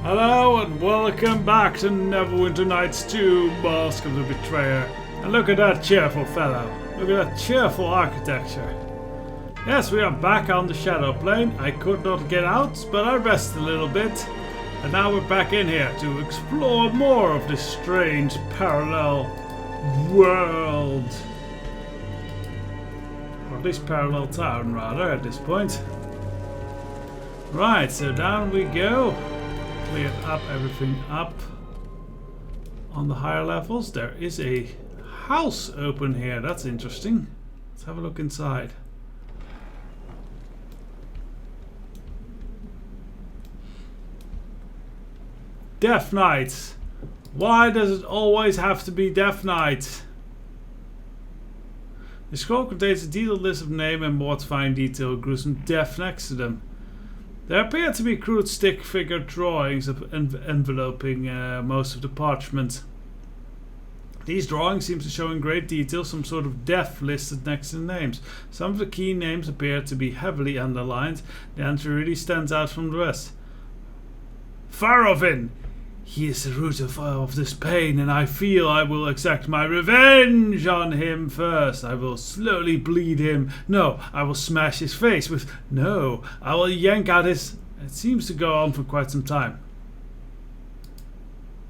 Hello and welcome back to Neverwinter Nights 2, Mask of the Betrayer. And look at that cheerful fellow. Look at that cheerful architecture. Yes, we are back on the Shadow Plane. I could not get out, but I rested a little bit. And now we're back in here to explore more of this strange parallel world. Or at least parallel town, rather, at this point. Right, so down we go. Cleared up everything up on the higher levels. There is a house open here. That's interesting. Let's have a look inside. Death Knights. Why does it always have to be Death Knights? The scroll contains a detailed list of name and mortifying detail with gruesome death next to them. There appear to be crude stick figure drawings enveloping most of the parchment. These drawings seem to show in great detail some sort of death listed next to the names. Some of the key names appear to be heavily underlined. The entry really stands out from the rest. Farovin! He is the root of this pain, and I feel I will exact my revenge on him first. I will slowly bleed him. No, I will smash his face with... No, I will yank out his... It seems to go on for quite some time.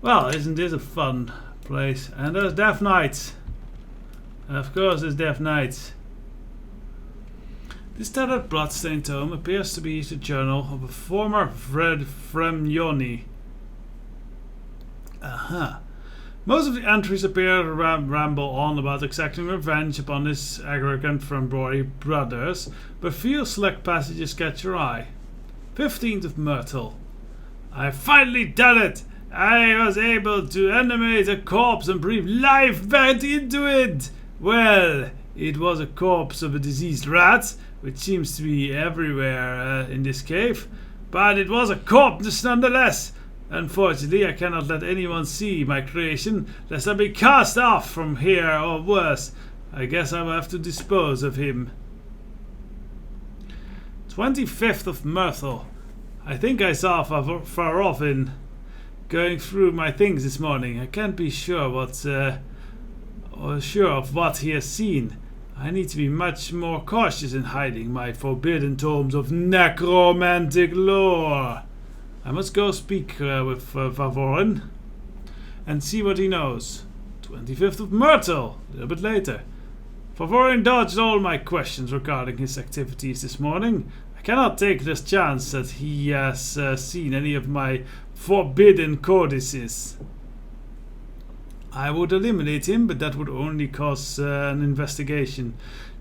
Well, isn't this a fun place? And there's Death Knights. Of course there's Death Knights. This tattered bloodstained tome appears to be the journal of a former Fred Fremyoni. Most of the entries appear to ramble on about exacting revenge upon his arrogant Frambori brothers, but few select passages catch your eye. 15th of Myrtle. I finally done it! I was able to animate a corpse and breathe life back into it! Well, it was a corpse of a diseased rat, which seems to be everywhere in this cave, but it was a corpse nonetheless. Unfortunately, I cannot let anyone see my creation, lest I be cast off from here or worse. I guess I will have to dispose of him. 25th of Myrtle. I think I saw Farovin going through my things this morning. I can't be sure of what he has seen. I need to be much more cautious in hiding my forbidden tomes of necromantic lore. I must go speak with Favorin and see what he knows. 25th of Myrtle, a little bit later. Favorin dodged all my questions regarding his activities this morning. I cannot take this chance that he has seen any of my forbidden codices. I would eliminate him, but that would only cause an investigation.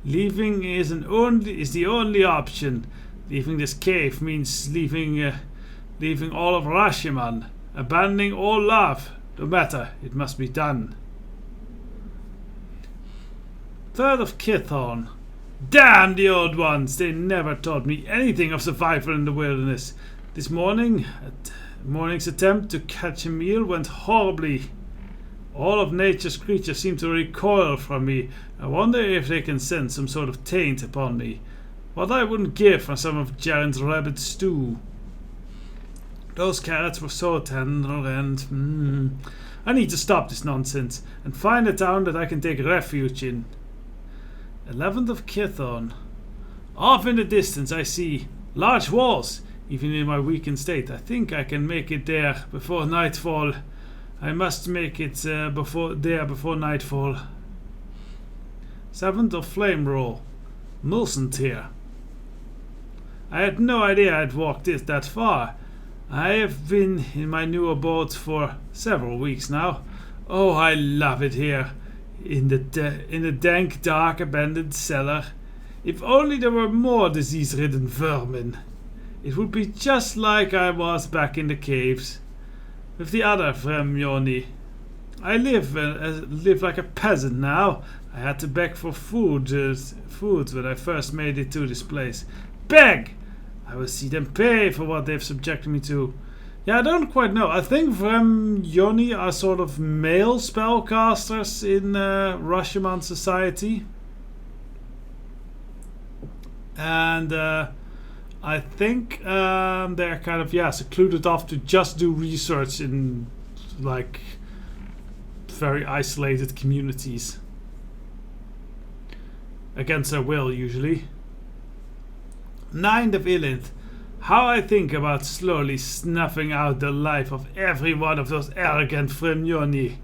Leaving is the only option. Leaving this cave means leaving all of Rashemen, abandoning all love. No matter, it must be done. 3rd of Kithorn. Damn the old ones! They never taught me anything of survival in the wilderness. This morning's attempt to catch a meal went horribly. All of nature's creatures seem to recoil from me. I wonder if they can sense some sort of taint upon me. What I wouldn't give for some of Jaren's rabbit stew. Those carrots were so tender and... I need to stop this nonsense and find a town that I can take refuge in. 11th of Kithorn. Off in the distance I see large walls. Even in my weakened state, I think I can make it there before nightfall. I must make it before nightfall. 7th of Flame Roll. Mulsantir. I had no idea I'd walked that far. I have been in my new abode for several weeks now. Oh, I love it here. In the dank, dark, abandoned cellar. If only there were more disease-ridden vermin. It would be just like I was back in the caves. With the other Fremyoni. I live like a peasant now. I had to beg for food when I first made it to this place. Beg! I will see them pay for what they've subjected me to. Yeah, I don't quite know. I think Fremyoni are sort of male spellcasters in Rashemen society. And I think they're kind of, yeah, secluded off to just do research in like very isolated communities. Against their will, usually. 9th of Illith. How I think about slowly snuffing out the life of every one of those arrogant Fremyoni.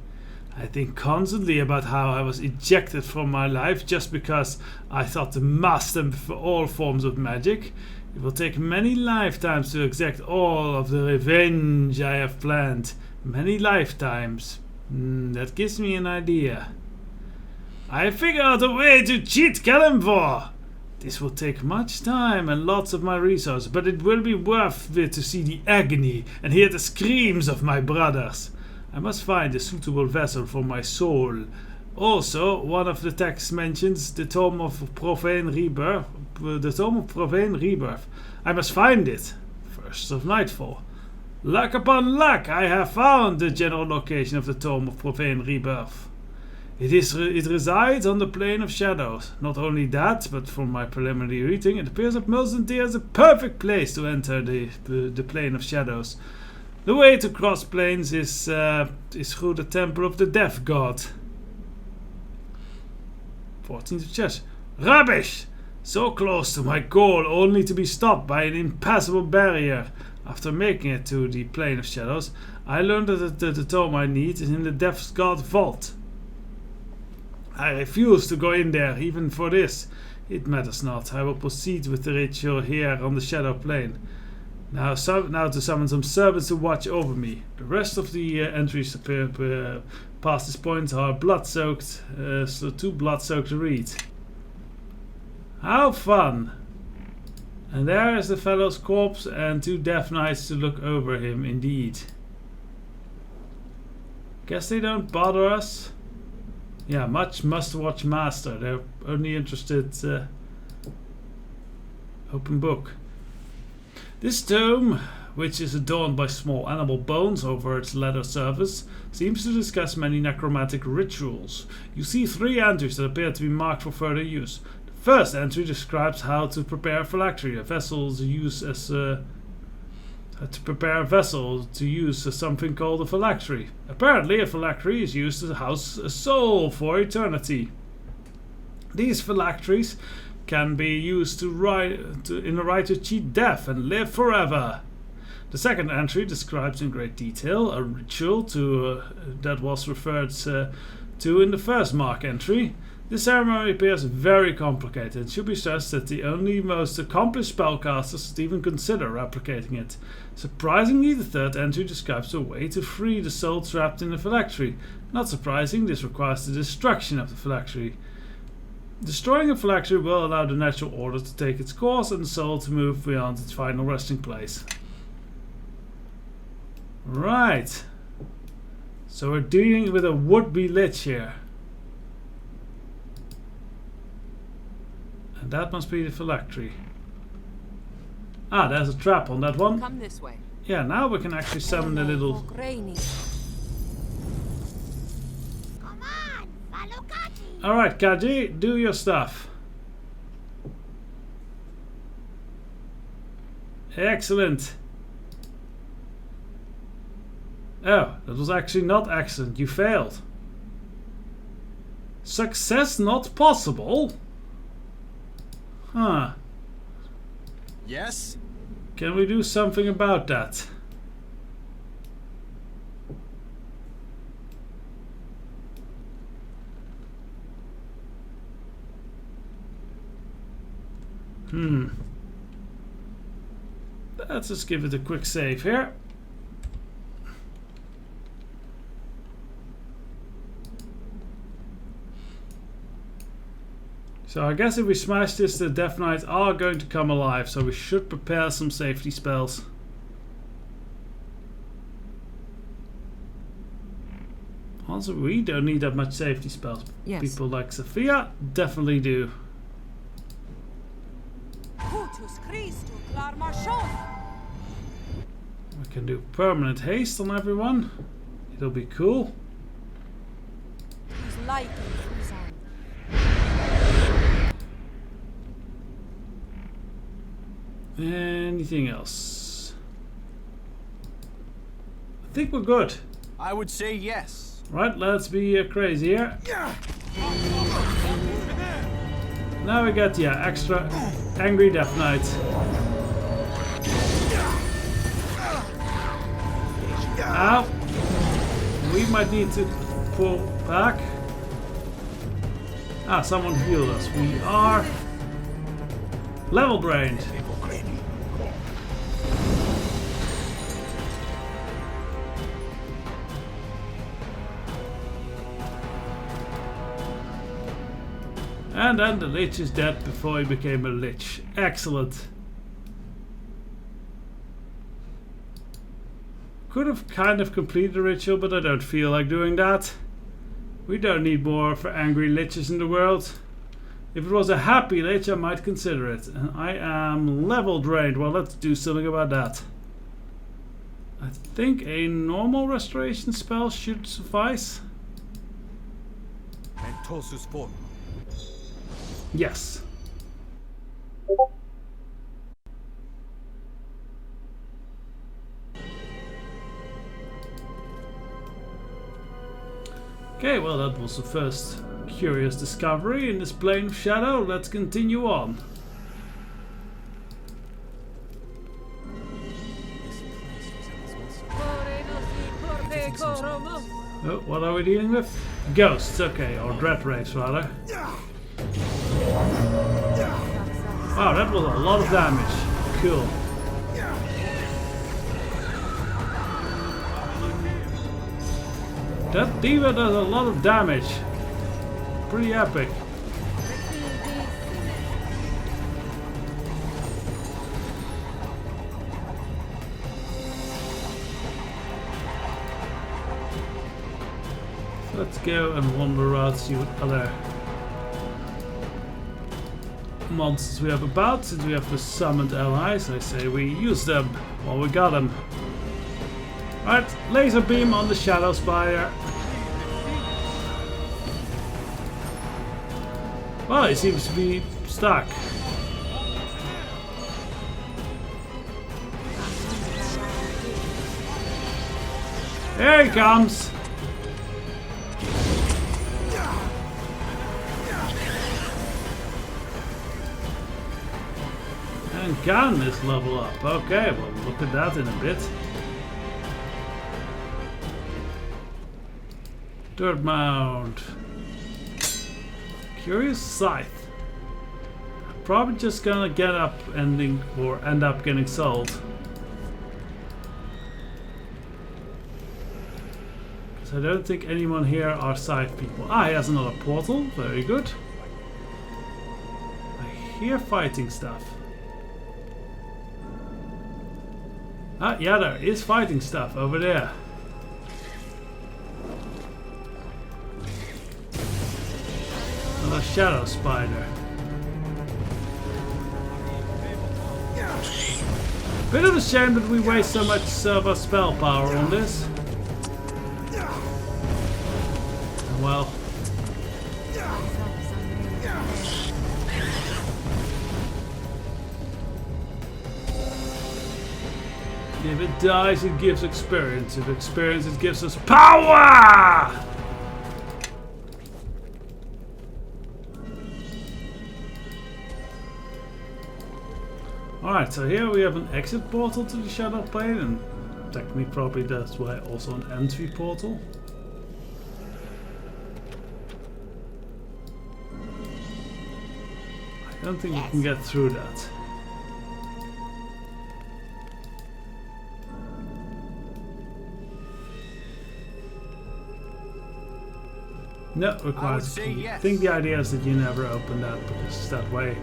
I think constantly about how I was ejected from my life just because I thought to master for all forms of magic. It will take many lifetimes to exact all of the revenge I have planned. Many lifetimes. That gives me an idea. I figured out a way to cheat Kalimvor. This will take much time and lots of my resources, but it will be worth it to see the agony and hear the screams of my brothers. I must find a suitable vessel for my soul. Also, one of the texts mentions the Tome of Profane Rebirth. I must find it. First of nightfall. Luck upon luck, I have found the general location of the Tome of Profane Rebirth. It resides on the Plane of Shadows. Not only that, but from my preliminary reading, it appears that Mulsantir is a perfect place to enter the Plane of Shadows. The way to cross planes is through the Temple of the Death God. 14th of chess. Rubbish! So close to my goal, only to be stopped by an impassable barrier. After making it to the Plane of Shadows, I learned that the tome I need is in the Death God vault. I refuse to go in there, even for this. It matters not. I will proceed with the ritual here on the Shadow Plane. Now to summon some servants to watch over me. The rest of the entries past this point are blood-soaked, so too blood-soaked to read. How fun! And there is the fellow's corpse and 2 Death Knights to look over him, indeed. Guess they don't bother us. Yeah, much must-watch master. They're only interested... open book. This tome, which is adorned by small animal bones over its leather surface, seems to discuss many necromantic rituals. You see 3 entries that appear to be marked for further use. The first entry describes how to prepare a phylactery, a vessel to use as something called a phylactery. Apparently, a phylactery is used to house a soul for eternity. These phylacteries can be used in a rite to cheat death and live forever. The second entry describes in great detail a ritual that was referred to in the first mark entry. This ceremony appears very complicated and should be stressed that the only most accomplished spellcasters would even consider replicating it. Surprisingly, the third entry describes a way to free the soul trapped in the phylactery. Not surprising, this requires the destruction of the phylactery. Destroying a phylactery will allow the natural order to take its course and the soul to move beyond its final resting place. Right. So we're dealing with a would-be lich here. And that must be the phylactery. Ah, there's a trap on that one. Come this way. Yeah, now we can actually summon a little... Alright, Kaji, do your stuff. Excellent. Oh, that was actually not excellent. You failed. Success not possible? Huh. Yes? Can we do something about that? Let's just give it a quick save here. So I guess if we smash this, the Death Knights are going to come alive, so we should prepare some safety spells. Also, we don't need that much safety spells. Yes. People like Sophia definitely do. We can do permanent haste on everyone. It'll be cool. Anything else? I think we're good. I would say yes. Right, let's be crazy here. Now we got, yeah, extra angry Death Knight. Ow. We might need to pull back. Ah, someone healed us. We are level drained. And then the Lich is dead before he became a Lich. Excellent. Could have kind of completed the ritual, but I don't feel like doing that. We don't need more for angry Liches in the world. If it was a happy Lich, I might consider it. And I am level drained. Well, let's do something about that. I think a normal restoration spell should suffice. Yes. Okay, well that was the first curious discovery in this plane of shadow. Let's continue on. Oh, what are we dealing with? Ghosts, okay, or dread wraiths rather. Wow, that was a lot of damage. Cool. That diva does a lot of damage. Pretty epic. Let's go and wander around, see what other monsters we have about. Since we have the summoned allies, I say we use them while we got them. Alright, laser beam on the Shadow Spire. Well, he seems to be stuck. Here he comes! And can this level up? Okay, well look at that in a bit. Dirt Mound. Curious Scythe. Probably just gonna get up ending or end up getting sold. Because I don't think anyone here are Scythe people. Ah, he has another portal. Very good. I hear fighting stuff. Ah, yeah, there is fighting stuff over there. A Shadow Spider. Bit of a shame that we waste so much of our spell power on this. Well. If it dies, it gives experience. If experience, it gives us power! Alright, so here we have an exit portal to the Shadow Plane, and technically probably that's why also an entry portal. I don't think we can get through that. No, requires a key. Yes. I think the idea is that you never open that because that way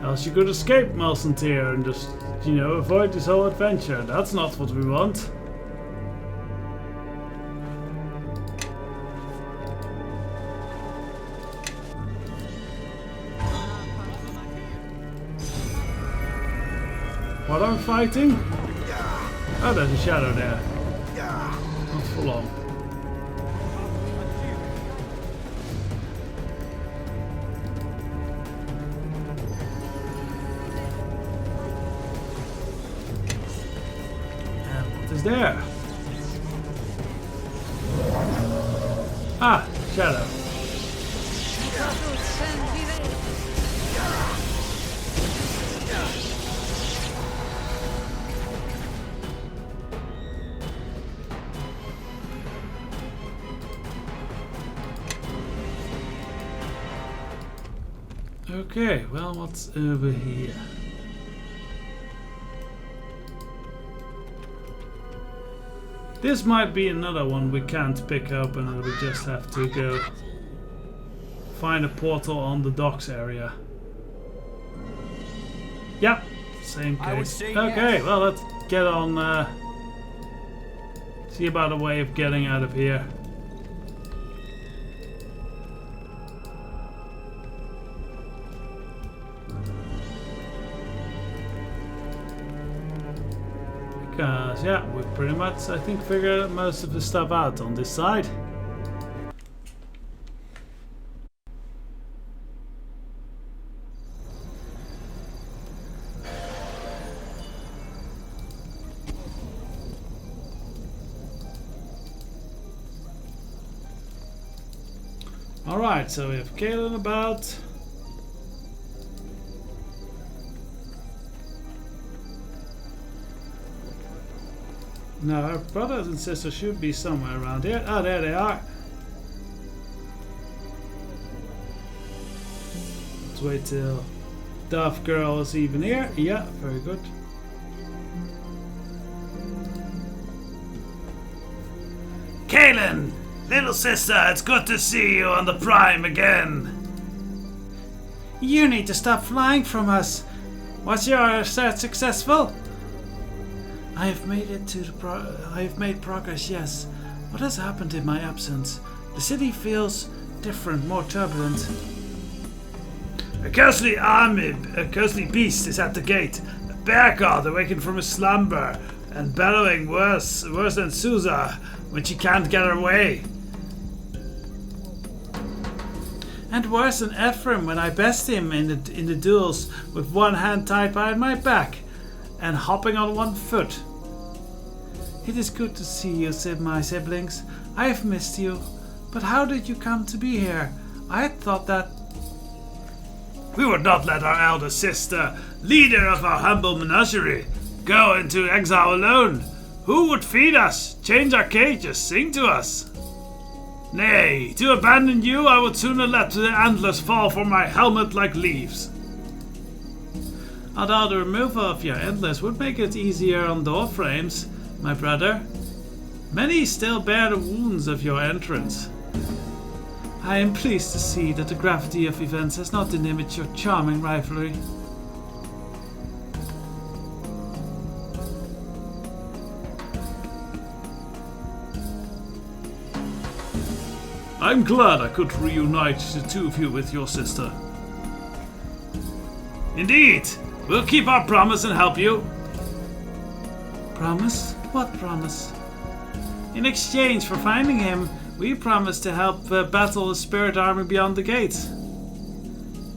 else you could escape Mulsantir and just, you know, avoid this whole adventure. That's not what we want. What are we fighting? Oh, there's a shadow there. Not for long. there? Ah, shadow. Okay, well, what's over here? This might be another one we can't pick up and we just have to go find a portal on the docks area. Yep, same case. Okay, yes. well, let's get on, see about a way of getting out of here. Because, yeah, we pretty much, I think, figured most of the stuff out on this side. Alright, so we have Kalen about. No, our brothers and sisters should be somewhere around here. Oh, there they are. Let's wait till Duff Girl is even here. Yeah, very good. Kalen! Little sister, it's good to see you on the Prime again. You need to stop flying from us. Was your search successful? I have made it to I have made progress, yes. What has happened in my absence? The city feels different, more turbulent. A ghostly army, a ghostly beast is at the gate. A bear god awakened from a slumber and bellowing worse than Susa when she can't get her way. And worse than Ephraim when I best him in the duels with one hand tied behind my back and hopping on one foot. It is good to see you, my siblings. I have missed you. But how did you come to be here? I had thought that we would not let our elder sister, leader of our humble menagerie, go into exile alone. Who would feed us, change our cages, sing to us? Nay, to abandon you, I would sooner let the antlers fall from my helmet like leaves. Although the removal of your antlers would make it easier on door frames, my brother, many still bear the wounds of your entrance. I am pleased to see that the gravity of events has not diminished your charming rivalry. I'm glad I could reunite the two of you with your sister. Indeed, we'll keep our promise and help you. Promise? What promise? In exchange for finding him, we promised to help battle the spirit army beyond the gates.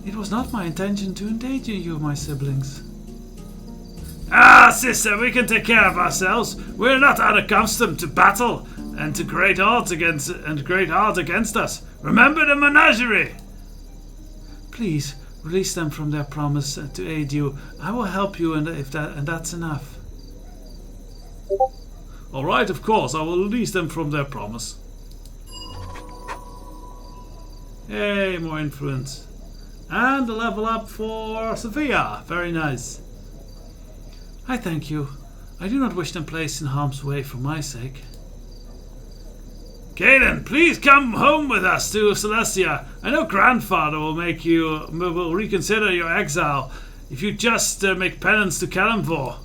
It was not my intention to endanger you, my siblings. Ah, sister, we can take care of ourselves. We're not unaccustomed to battle and to great odds against us. Remember the menagerie. Please release them from their promise to aid you. I will help you, and that's enough. All right, of course, I will release them from their promise. Hey, more influence. And a level up for Sophia. Very nice. I thank you. I do not wish them placed in harm's way for my sake. Kaden, please come home with us to Celestia. I know grandfather will reconsider your exile if you just make penance to Kalimvor.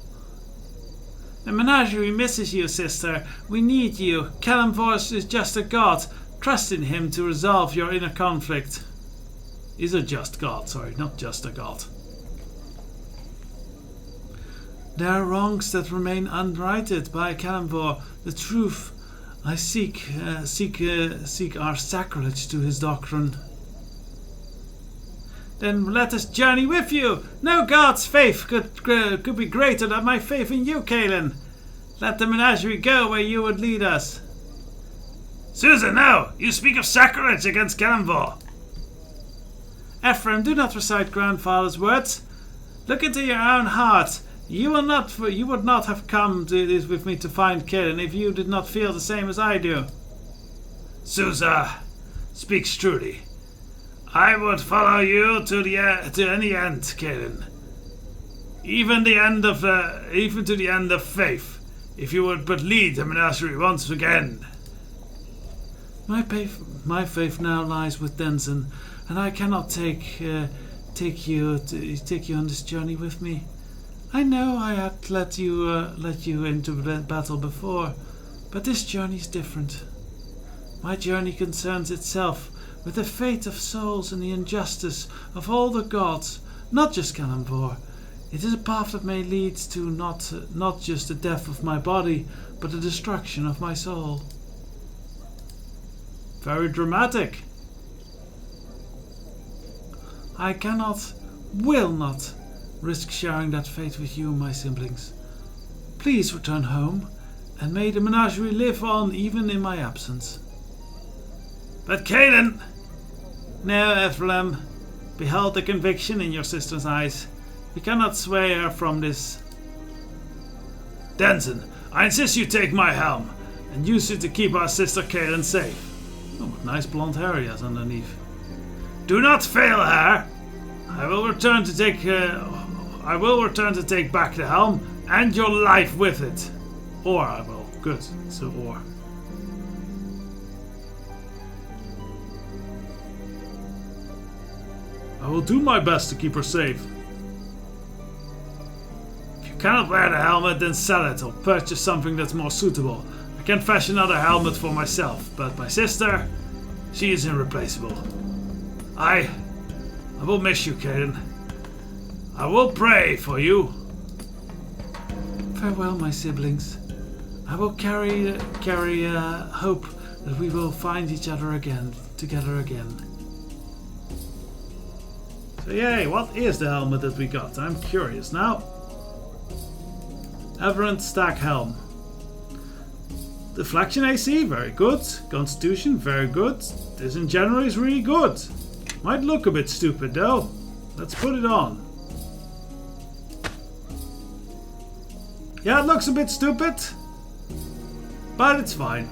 The menagerie misses you, sister. We need you. Kalimvor is just a god. Trust in him to resolve your inner conflict. Is a just god, sorry, not just a god. There are wrongs that remain unrighted by Kalimvor. The truth I seek our sacrilege to his doctrine. Then let us journey with you. No god's faith could be greater than my faith in you, Kalen. Let the menagerie go where you would lead us. Susan, no! You speak of sacrilege against Kelemvor. Ephraim, do not recite grandfather's words. Look into your own heart. You would not have come to this with me to find Caelan if you did not feel the same as I do. Susa speaks truly. I would follow you to any end, Caelan. Even to the end of faith, if you would but lead the menagerie once again. My faith now lies with Denson, and I cannot take you on this journey with me. I know I had let you into battle before, but this journey is different. My journey concerns itself with the fate of souls and the injustice of all the gods, not just Kelemvor. It is a path that may lead to not just the death of my body, but the destruction of my soul. Very dramatic. I will not risk sharing that fate with you, my siblings. Please return home, and may the menagerie live on even in my absence. But Caelan! No, Ephraim. Behold the conviction in your sister's eyes. We cannot sway her from this. Denson, I insist you take my helm, and use it to keep our sister Caelan safe. Oh, what nice blonde hair he has underneath. Do not fail her. I will return to take back the helm and your life with it. Or I will. Good. So or. I will do my best to keep her safe. If you cannot wear the helmet, then sell it or purchase something that's more suitable. I can fashion another helmet for myself, but my sister, she is irreplaceable. I will miss you, Caelan. I will pray for you. Farewell, my siblings. I will carry hope that we will find each other together again. So yay, what is the helmet that we got? I'm curious now. Everent Stack Helm. Deflection AC, very good. Constitution, very good. This in general is really good. Might look a bit stupid though. Let's put it on. Yeah, it looks a bit stupid, but it's fine.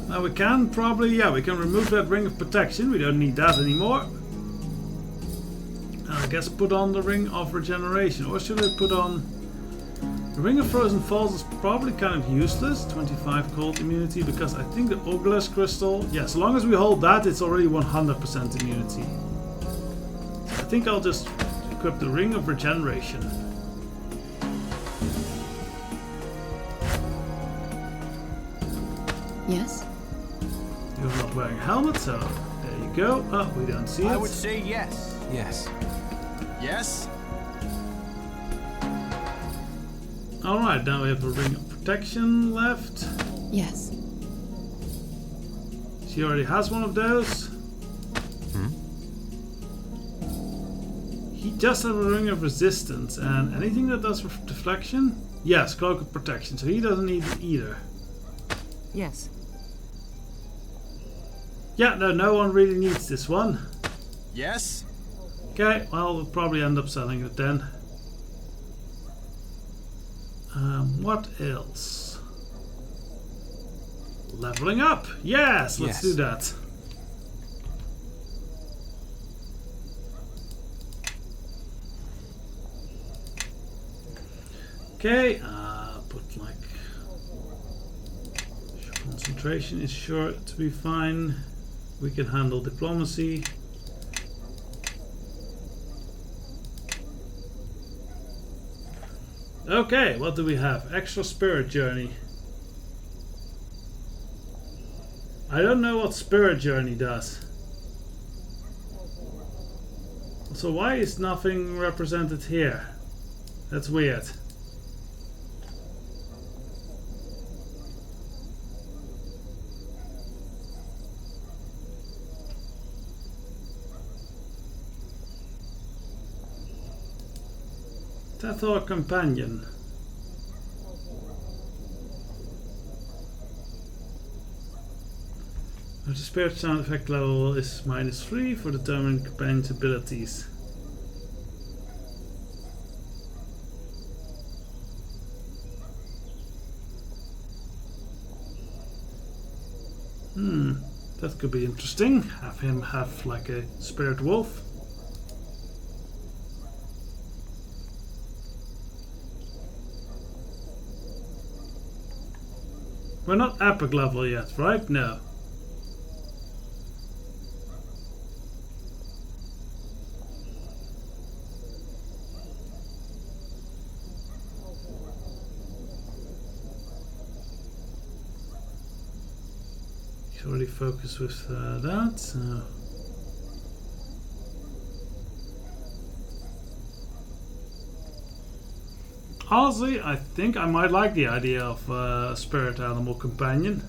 Now we can we can remove that ring of protection. We don't need that anymore. And I guess put on the ring of regeneration. Or should I put on... The ring of frozen falls is probably kind of useless. 25 cold immunity, because I think the Ogulus crystal... Yeah, as long as we hold that, it's already 100% immunity. So I think I'll just equip the ring of regeneration. Yes? You're not wearing a helmet, so there you go. Oh, we don't see it. I would say yes. Yes. Yes? Alright, now we have a ring of protection left. Yes. She already has one of those. He just has a ring of resistance, and anything that does deflection? Yes, cloak of protection, so he doesn't need it either. Yes. Yeah, no one really needs this one. Yes? Okay, well, we'll probably end up selling it then. What else? Leveling up! Yes, let's do that. Okay, put like... Concentration is sure to be fine. We can handle diplomacy. Okay, what do we have? Extra spirit journey. I don't know what spirit journey does. So why is nothing represented here? That's weird. Tethor companion. The spirit sound effect level is -3 for determining companion's abilities. That could be interesting. Have him have like a spirit wolf. We're not epic level yet, right? No. He's already focused with that, so. Honestly, I think I might like the idea of a spirit animal companion.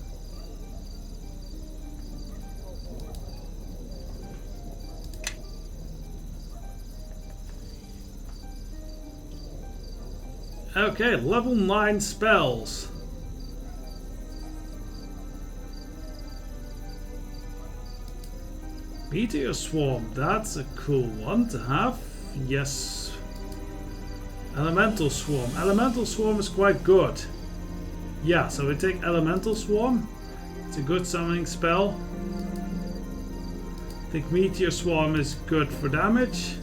Okay, level 9 spells. Meteor Swarm, that's a cool one to have. Yes. Elemental Swarm. Elemental Swarm is quite good. Yeah, so we take Elemental Swarm. It's a good summoning spell. I think Meteor Swarm is good for damage.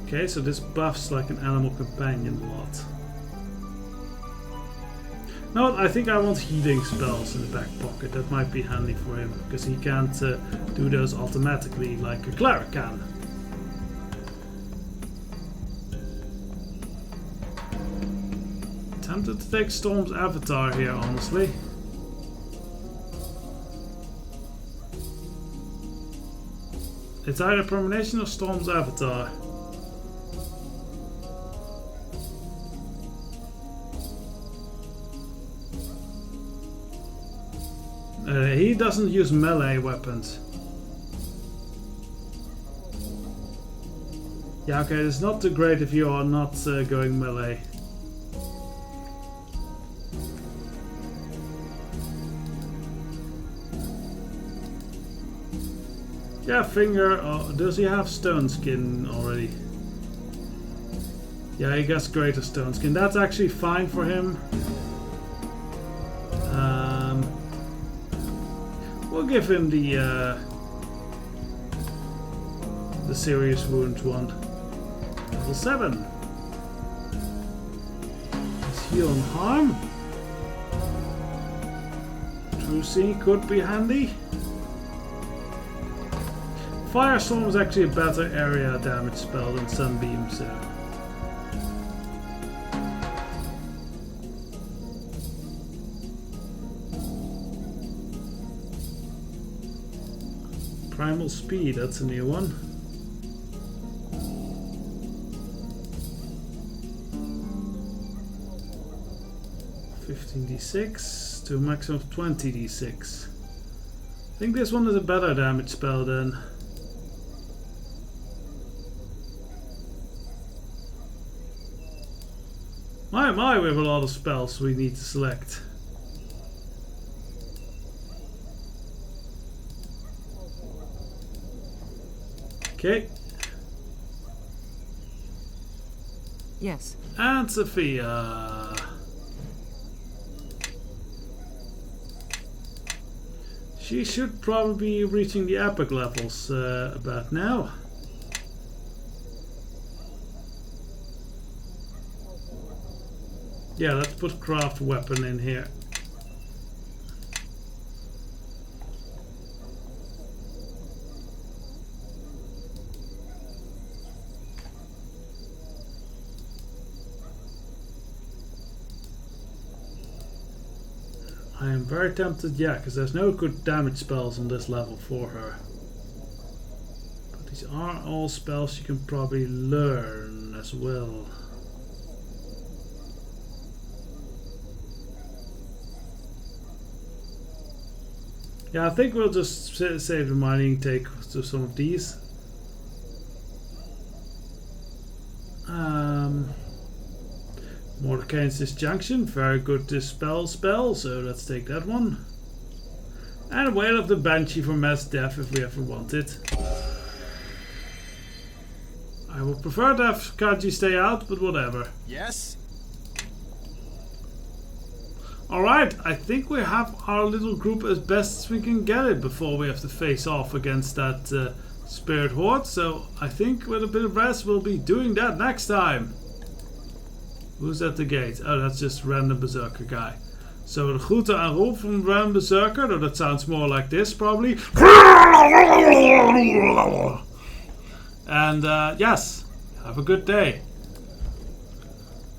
Okay, so this buffs like an animal companion a lot. No, I think I want healing spells in the back pocket. That might be handy for him, because he can't do those automatically like a cleric can. Tempted to take Storm's avatar here, honestly. It's either Premonition or Storm's avatar. He doesn't use melee weapons. Yeah, okay, it's not too great if you are not going melee. Yeah, finger. Oh, does he have stone skin already? Yeah, he gets greater stone skin. That's actually fine for him. We'll give him the serious wound one. Level 7. Let's heal and harm. True Seeing could be handy. Firestorm is actually a better area damage spell than Sunbeam, so. Primal Speed, that's a new one. (15d6) to a maximum of 20d6. I think this one is a better damage spell then. My, we have a lot of spells we need to select. Okay. Yes. And Sophia. She should probably be reaching the epic levels about now. Yeah, let's put craft weapon in here. I am very tempted, yeah, because there's no good damage spells on this level for her. But these are all spells you can probably learn as well. Yeah, I think we'll just save the mining take to some of these. Mordecai's Disjunction, very good dispel spell, so let's take that one. And Wail of the Banshee for mass death if we ever want it. I would prefer to have Kaji stay out, but whatever. Yes. Alright, I think we have our little group as best as we can get it before we have to face off against that Spirit Horde. So I think with a bit of rest we'll be doing that next time. Who's at the gate? Oh, that's just random Berserker guy. So the groeten aan Rolf from random Berserker, though that sounds more like this probably. And yes, have a good day.